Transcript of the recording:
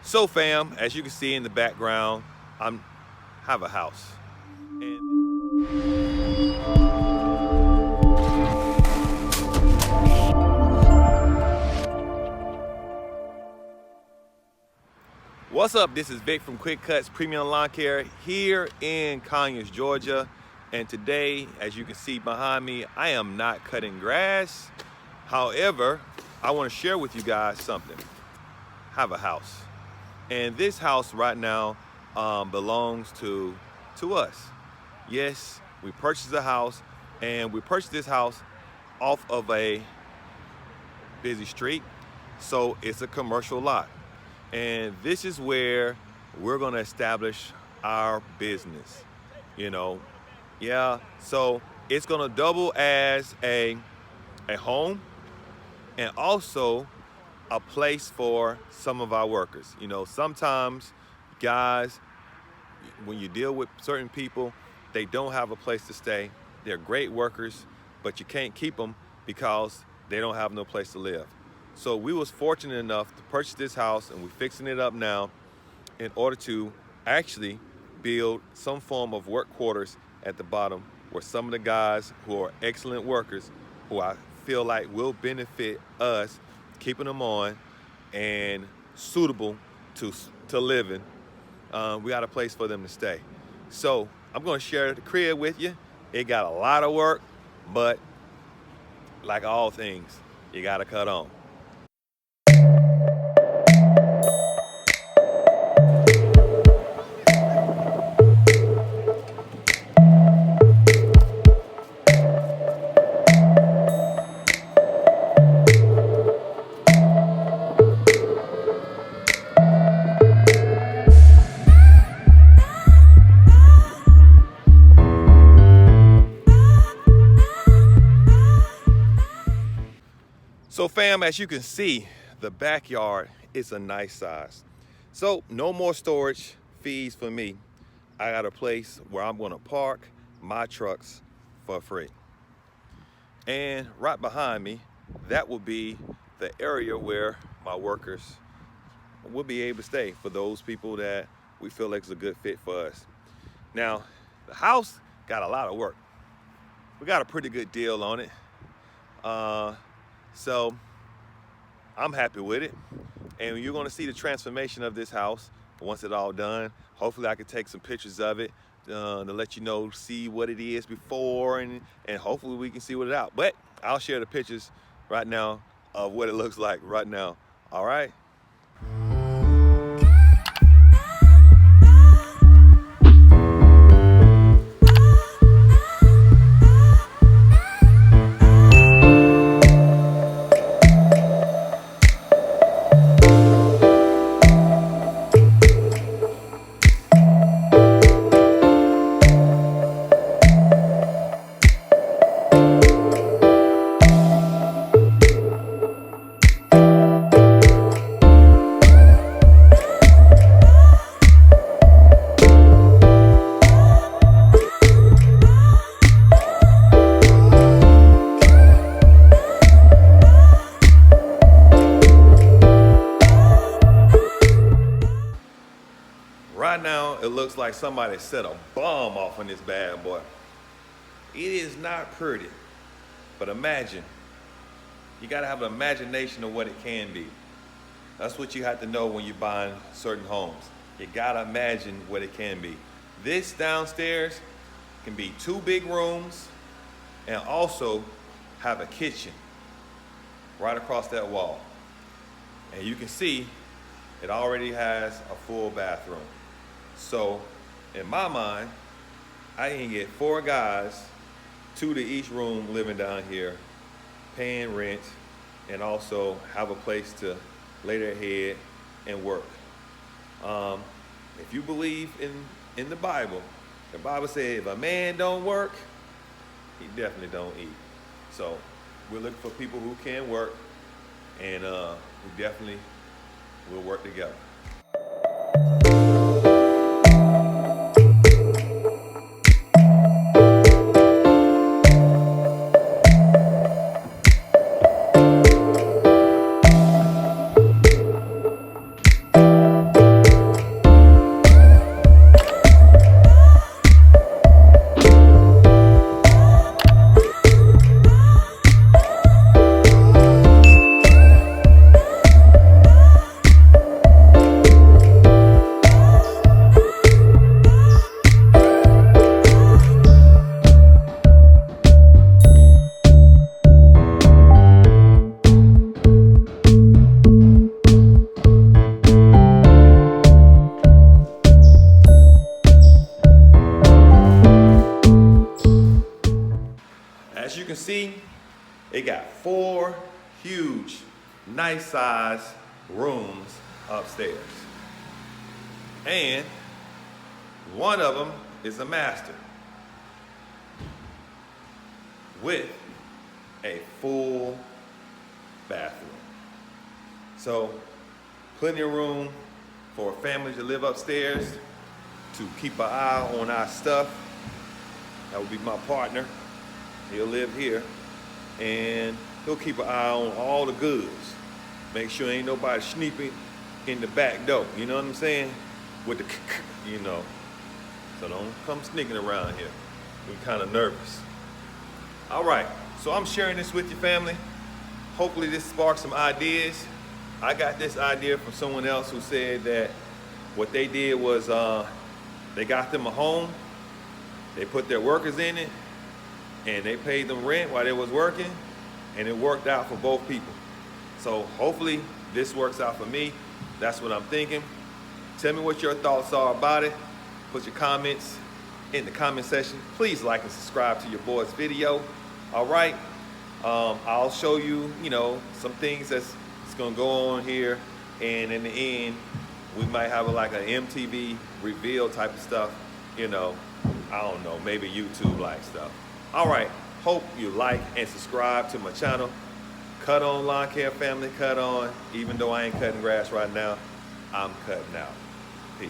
So fam, as you can see in the background, I have a house. What's up? This is Vic from Quick Cutz Premium Lawn Care here in Conyers, Georgia. And today, as you can see behind me, I am not cutting grass. However, I want to share with you guys something. I have a house. And this house right now belongs to us. Yes, we purchased a house, and we purchased this house off of a busy street. So it's a commercial lot. And this is where we're gonna establish our business, Yeah, so it's gonna double as a home and also a place for some of our workers. Sometimes guys, when you deal with certain people, they don't have a place to stay. They're great workers, but you can't keep them because they don't have no place to live. So we was fortunate enough to purchase this house, and we're fixing it up now in order to actually build some form of work quarters at the bottom where some of the guys who are excellent workers, who I feel like will benefit us, keeping them on and suitable to living, we got a place for them to stay. So I'm gonna share the crib with you. It got a lot of work, but like all things, you gotta cut on. So fam, as you can see, the backyard is a nice size. So no more storage fees for me. I got a place where I'm gonna park my trucks for free. And right behind me, that will be the area where my workers will be able to stay for those people that we feel like is a good fit for us. Now, the house got a lot of work. We got a pretty good deal on it. So I'm happy with it, and you're gonna see the transformation of this house once it's all done. Hopefully I can take some pictures of it to let you know, see what it is before, and hopefully we can see what it's out. But I'll share the pictures right now of what it looks like right now. All right. Right now, it looks like somebody set a bomb off on this bad boy. It is not pretty, but imagine. You gotta have an imagination of what it can be. That's what you have to know when you're buying certain homes. You gotta imagine what it can be. This downstairs can be 2 big rooms and also have a kitchen right across that wall. And you can see it already has a full bathroom. So in my mind, I can get 4 guys, 2 to each room, living down here, paying rent, and also have a place to lay their head and work. If you believe in the Bible says if a man don't work, he definitely don't eat. So we're looking for people who can work, and we definitely will work together. huge, nice size rooms upstairs. And one of them is a master with a full bathroom. So plenty of room for families to live upstairs, to keep an eye on our stuff. That would be my partner. He'll live here, and he'll keep an eye on all the goods. Make sure ain't nobody sneaking in the back door. You know what I'm saying? With the, you know. So don't come sneaking around here. We're kind of nervous. All right, so I'm sharing this with your family. Hopefully this sparks some ideas. I got this idea from someone else who said that what they did was they got them a home, they put their workers in it, and they paid them rent while they was working, and it worked out for both people. So hopefully this works out for me. That's what I'm thinking. Tell me what your thoughts are about it. Put your comments in the comment section. Please like and subscribe to your boy's video. All right, I'll show you, some things that's gonna go on here, and in the end, we might have like an MTV reveal type of stuff. I don't know, maybe YouTube like stuff. All right, hope you like and subscribe to my channel. Cut On Lawn Care family, cut on. Even though I ain't cutting grass right now, I'm cutting out. Peace.